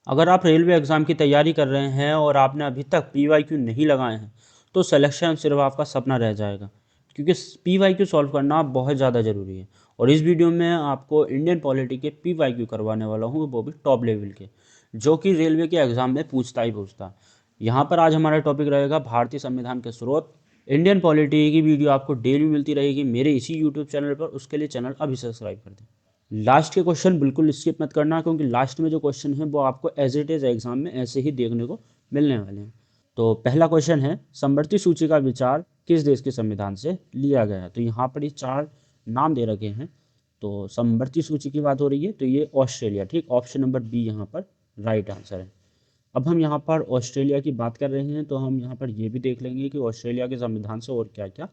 अगर आप railway exam की तैयारी कर रहे हैं और आपने अभी तक पीवाईक्यू नहीं लगाए हैं तो सिलेक्शन सिर्फ आपका सपना रह जाएगा, क्योंकि पीवाईक्यू सॉल्व करना बहुत ज़्यादा ज़रूरी है। और इस वीडियो में आपको इंडियन पॉलिटी के पीवाईक्यू करवाने वाला हूँ, वो भी टॉप लेवल के, जो कि रेलवे के एग्ज़ाम में पूछता ही पूछता। यहाँ पर आज हमारा टॉपिक रहेगा भारतीय संविधान के स्रोत। इंडियन पॉलिटी की वीडियो आपको डेली मिलती रहेगी मेरे इसी यूट्यूब चैनल पर। उसके लिए चैनल अभी सब्सक्राइब कर दें। लास्ट के क्वेश्चन बिल्कुल स्किप मत करना, क्योंकि लास्ट में जो क्वेश्चन है वो आपको एज इट इज एग्जाम में ऐसे ही देखने को मिलने वाले हैं। तो पहला क्वेश्चन है, समवर्ती सूची का विचार किस देश के संविधान से लिया गया है? तो यहाँ पर ये 4 नाम दे रखे हैं। तो समवर्ती सूची की बात हो रही है तो ये ऑस्ट्रेलिया, ठीक, ऑप्शन नंबर बी यहाँ पर राइट आंसर है। अब हम यहाँ पर ऑस्ट्रेलिया की बात कर रहे हैं तो हम यहाँ पर ये भी देख लेंगे कि ऑस्ट्रेलिया के संविधान से और क्या क्या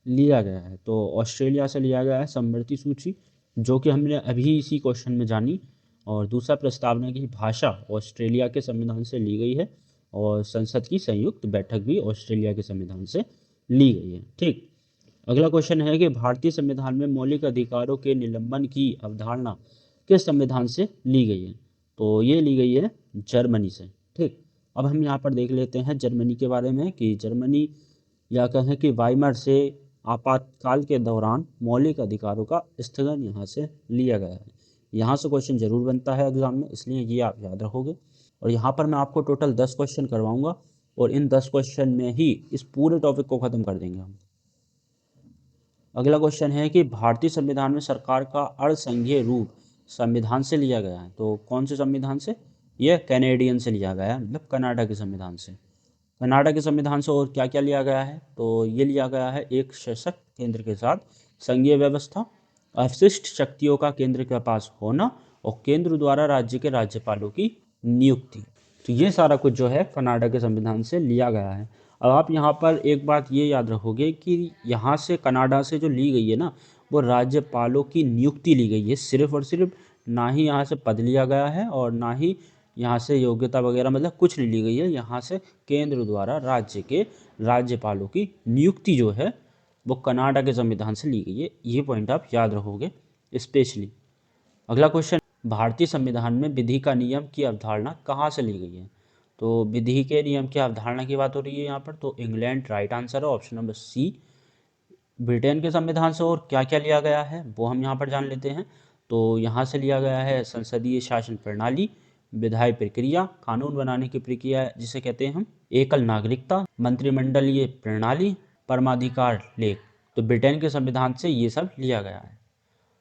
लिया गया है। तो ऑस्ट्रेलिया से लिया गया है समवर्ती सूची, जो कि हमने अभी इसी क्वेश्चन में जानी। और दूसरा, प्रस्तावना की भाषा ऑस्ट्रेलिया के संविधान से ली गई है, और संसद की संयुक्त बैठक भी ऑस्ट्रेलिया के संविधान से ली गई है, ठीक। अगला क्वेश्चन है कि भारतीय संविधान में मौलिक अधिकारों के निलंबन की अवधारणा किस संविधान से ली गई है? तो ये ली गई है जर्मनी से, ठीक। अब हम यहाँ पर देख लेते हैं जर्मनी के बारे में कि जर्मनी, या कहें कि वाइमर से आपातकाल के दौरान मौलिक अधिकारों का स्थगन यहाँ से लिया गया है। यहाँ से क्वेश्चन जरूर बनता है एग्जाम में, इसलिए ये आप याद रखोगे। और यहाँ पर मैं आपको टोटल 10 क्वेश्चन करवाऊंगा, और इन 10 क्वेश्चन में ही इस पूरे टॉपिक को ख़त्म कर देंगे हम। अगला क्वेश्चन है कि भारतीय संविधान में सरकार का अर्धसंघीय रूप संविधान से लिया गया है। तो कौन से संविधान से? यह कैनेडियन से लिया गया है, मतलब कनाडा के संविधान से। कनाडा के संविधान से और क्या क्या लिया गया है? तो ये लिया गया है एक सशक्त केंद्र के साथ संघीय व्यवस्था, अवशिष्ट शक्तियों का केंद्र के पास होना, और केंद्र द्वारा राज्य के राज्यपालों की नियुक्ति। तो ये सारा कुछ जो है कनाडा के संविधान से लिया गया है। अब आप यहाँ पर एक बात ये याद रखोगे कि यहाँ से कनाडा से जो ली गई है ना, वो राज्यपालों की नियुक्ति ली गई है सिर्फ और सिर्फ, ना ही यहाँ से पद लिया गया है और ना ही यहाँ से योग्यता वगैरह, मतलब कुछ नहीं ली गई है। यहाँ से केंद्र द्वारा राज्य के राज्यपालों की नियुक्ति जो है वो कनाडा के संविधान से ली गई है। ये पॉइंट आप याद रखोगे स्पेशली। अगला क्वेश्चन, भारतीय संविधान में विधि का नियम की अवधारणा कहाँ से ली गई है? तो विधि के नियम की अवधारणा की बात हो रही है यहाँ पर, तो इंग्लैंड राइट आंसर है, ऑप्शन नंबर सी। ब्रिटेन के संविधान से और क्या क्या लिया गया है वो हम यहाँ पर जान लेते हैं। तो यहाँ से लिया गया है संसदीय शासन प्रणाली, विधायी प्रक्रिया, कानून बनाने की प्रक्रिया जिसे कहते हैं हम, एकल नागरिकता, मंत्रिमंडलीय प्रणाली, परमाधिकार लेख। तो ब्रिटेन के संविधान से ये सब लिया गया है।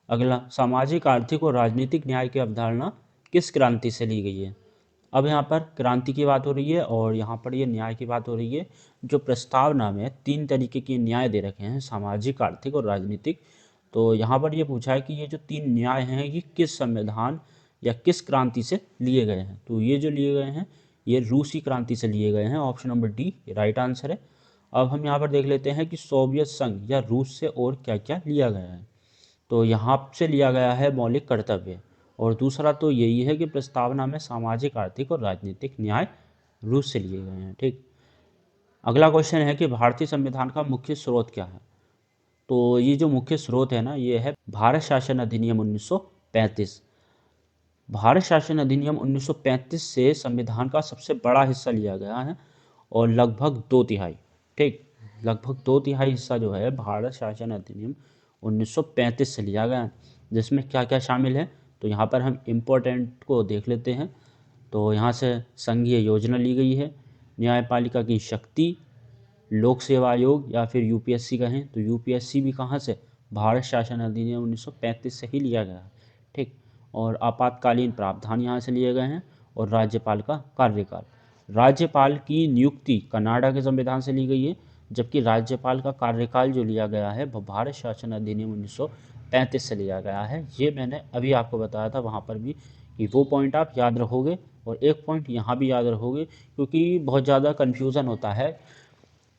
अगला, सामाजिक, आर्थिक और राजनीतिक न्याय की अवधारणा किस क्रांति से ली गई है? अब यहाँ पर क्रांति की बात हो रही है और यहाँ पर ये न्याय की बात हो रही है। जो प्रस्तावना में 3 तरीके के न्याय दे रखे हैं, सामाजिक, आर्थिक और राजनीतिक। तो यहाँ पर ये पूछा है कि ये जो 3 न्याय हैं ये किस संविधान या किस क्रांति से लिए गए हैं? तो ये जो लिए गए हैं ये रूसी क्रांति से लिए गए हैं, option number D right answer है। अब हम यहाँ पर देख लेते हैं कि सोवियत संघ या रूस से और क्या क्या लिया गया है। तो यहाँ से लिया गया है मौलिक कर्तव्य, और दूसरा तो यही है कि प्रस्तावना में सामाजिक, आर्थिक और राजनीतिक न्याय रूस से लिए गए हैं, ठीक। अगला क्वेश्चन है कि भारतीय संविधान का मुख्य स्रोत क्या है? तो ये जो मुख्य स्रोत है ना, ये है भारत शासन अधिनियम 1935। भारत शासन अधिनियम 1935 से संविधान का सबसे बड़ा हिस्सा लिया गया है, और लगभग 2/3, ठीक, लगभग 2/3 हिस्सा जो है भारत शासन अधिनियम 1935 से लिया गया है। जिसमें क्या क्या शामिल है? तो यहाँ पर हम इम्पोर्टेंट को देख लेते हैं। तो यहाँ से संघीय योजना ली गई है, न्यायपालिका की शक्ति, लोक सेवा आयोग या फिर यूपीएससी कहें तो यूपीएससी भी कहाँ से? भारत शासन अधिनियम 1935 से ही लिया गया है, ठीक। और आपातकालीन प्रावधान यहाँ से लिए गए हैं, और राज्यपाल का कार्यकाल, राज्यपाल की नियुक्ति कनाडा के संविधान से ली गई है, जबकि राज्यपाल का कार्यकाल जो लिया गया है वह भारत शासन अधिनियम 1935 से लिया गया है। ये मैंने अभी आपको बताया था वहाँ पर भी, कि वो पॉइंट आप याद रखोगे, और एक पॉइंट यहाँ भी याद रखोगे, क्योंकि बहुत ज़्यादा कन्फ्यूज़न होता है।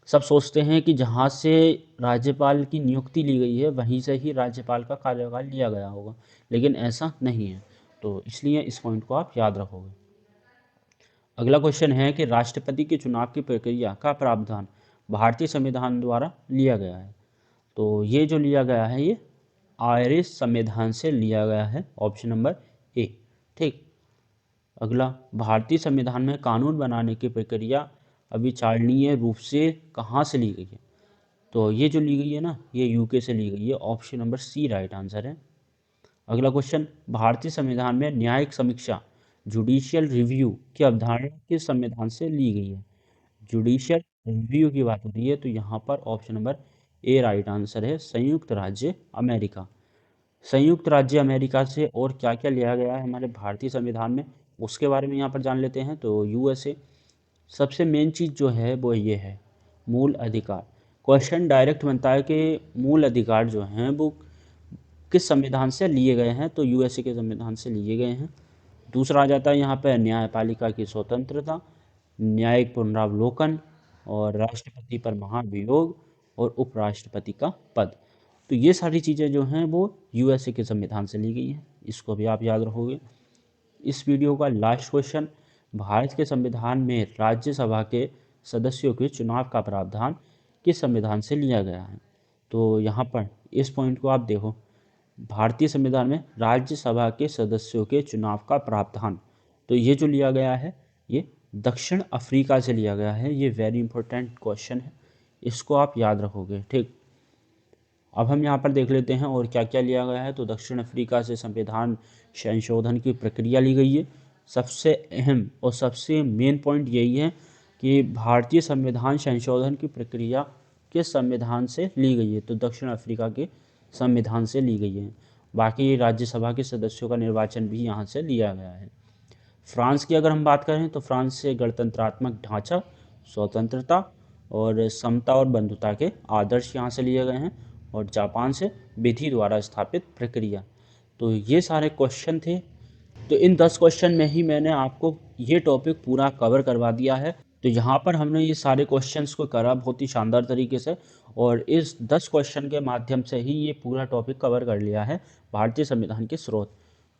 सब सोचते हैं कि जहाँ से राज्यपाल की नियुक्ति ली गई है वहीं से ही राज्यपाल का कार्यकाल लिया गया होगा, लेकिन ऐसा नहीं है। तो इसलिए इस पॉइंट को आप याद रखोगे। अगला क्वेश्चन है कि राष्ट्रपति के चुनाव की प्रक्रिया का प्रावधान भारतीय संविधान द्वारा लिया गया है। तो ये जो लिया गया है ये आयरिश संविधान से लिया गया है, ऑप्शन नंबर ए, ठीक। अगला, भारतीय संविधान में कानून बनाने की प्रक्रिया अविचारणीय रूप से कहाँ से ली गई है? तो ये जो ली गई है ना, ये यूके से ली गई है। Option number C right answer है। अगला क्वेश्चन, भारतीय संविधान में न्यायिक समीक्षा जुडिशियल रिव्यू की अवधारणा किस संविधान से ली गई है? जुडिशियल रिव्यू की बात हो रही है, तो यहाँ पर option number A right answer है, संयुक्त राज्य अमेरिका। संयुक्त राज्य अमेरिका से और क्या क्या लिया गया है हमारे भारतीय संविधान में, उसके बारे में यहाँ पर जान लेते हैं। तो यूएसए, सबसे मेन चीज़ जो है वो ये है, मूल अधिकार। क्वेश्चन डायरेक्ट बनता है कि मूल अधिकार जो हैं वो किस संविधान से लिए गए हैं, तो यूएसए के संविधान से लिए गए हैं। दूसरा आ जाता है यहाँ पर न्यायपालिका की स्वतंत्रता, न्यायिक पुनरावलोकन और राष्ट्रपति पर महाभियोग और उपराष्ट्रपति का पद। तो ये सारी चीज़ें जो हैं वो यूएसए के संविधान से ली गई हैं, इसको भी आप याद रखोगे। इस वीडियो का लास्ट क्वेश्चन, भारत के संविधान में राज्यसभा के सदस्यों के चुनाव का प्रावधान किस संविधान से लिया गया है? तो यहाँ पर इस पॉइंट को आप देखो, भारतीय संविधान में राज्यसभा के सदस्यों के चुनाव का प्रावधान, तो ये जो लिया गया है ये दक्षिण अफ्रीका से लिया गया है। ये वेरी इंपॉर्टेंट क्वेश्चन है, इसको आप याद रखोगे। ठीक, अब हम यहाँ पर देख लेते हैं और क्या क्या लिया गया है। तो दक्षिण अफ्रीका से संविधान संशोधन की प्रक्रिया ली गई है। सबसे अहम और सबसे मेन पॉइंट यही है कि भारतीय संविधान संशोधन की प्रक्रिया किस संविधान से ली गई है, तो दक्षिण अफ्रीका के संविधान से ली गई है। बाकी राज्यसभा के सदस्यों का निर्वाचन भी यहाँ से लिया गया है। फ्रांस की अगर हम बात करें तो फ्रांस से गणतंत्रात्मक ढांचा, स्वतंत्रता और समता और बंधुता के आदर्श यहाँ से लिए गए हैं। और जापान से विधि द्वारा स्थापित प्रक्रिया। तो ये सारे क्वेश्चन थे। तो इन 10 क्वेश्चन में ही मैंने आपको ये टॉपिक पूरा कवर करवा दिया है। तो यहाँ पर हमने ये सारे क्वेश्चंस को करा बहुत ही शानदार तरीके से, और इस 10 क्वेश्चन के माध्यम से ही ये पूरा टॉपिक कवर कर लिया है, भारतीय संविधान के स्रोत।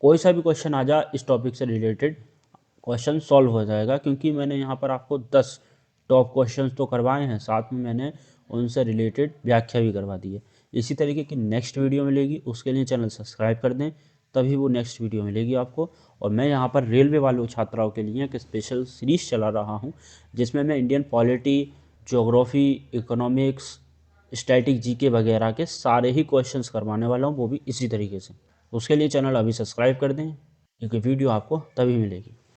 कोई सा भी क्वेश्चन आ जाए इस टॉपिक से रिलेटेड, क्वेश्चन सॉल्व हो जाएगा, क्योंकि मैंने यहाँ पर आपको 10 टॉप क्वेश्चंस तो करवाए हैं, साथ में मैंने उनसे रिलेटेड व्याख्या भी करवा दी है। इसी तरीके की नेक्स्ट वीडियो मिलेगी, उसके लिए चैनल सब्सक्राइब कर दें, तभी वो नेक्स्ट वीडियो मिलेगी आपको। और मैं यहाँ पर रेलवे वालों छात्राओं के लिए एक स्पेशल सीरीज़ चला रहा हूँ, जिसमें मैं Indian polity, geography, economics, static GK वगैरह के सारे ही क्वेश्चंस करवाने वाला हूँ, वो भी इसी तरीके से। उसके लिए चैनल अभी सब्सक्राइब कर दें, क्योंकि वीडियो आपको तभी मिलेगी।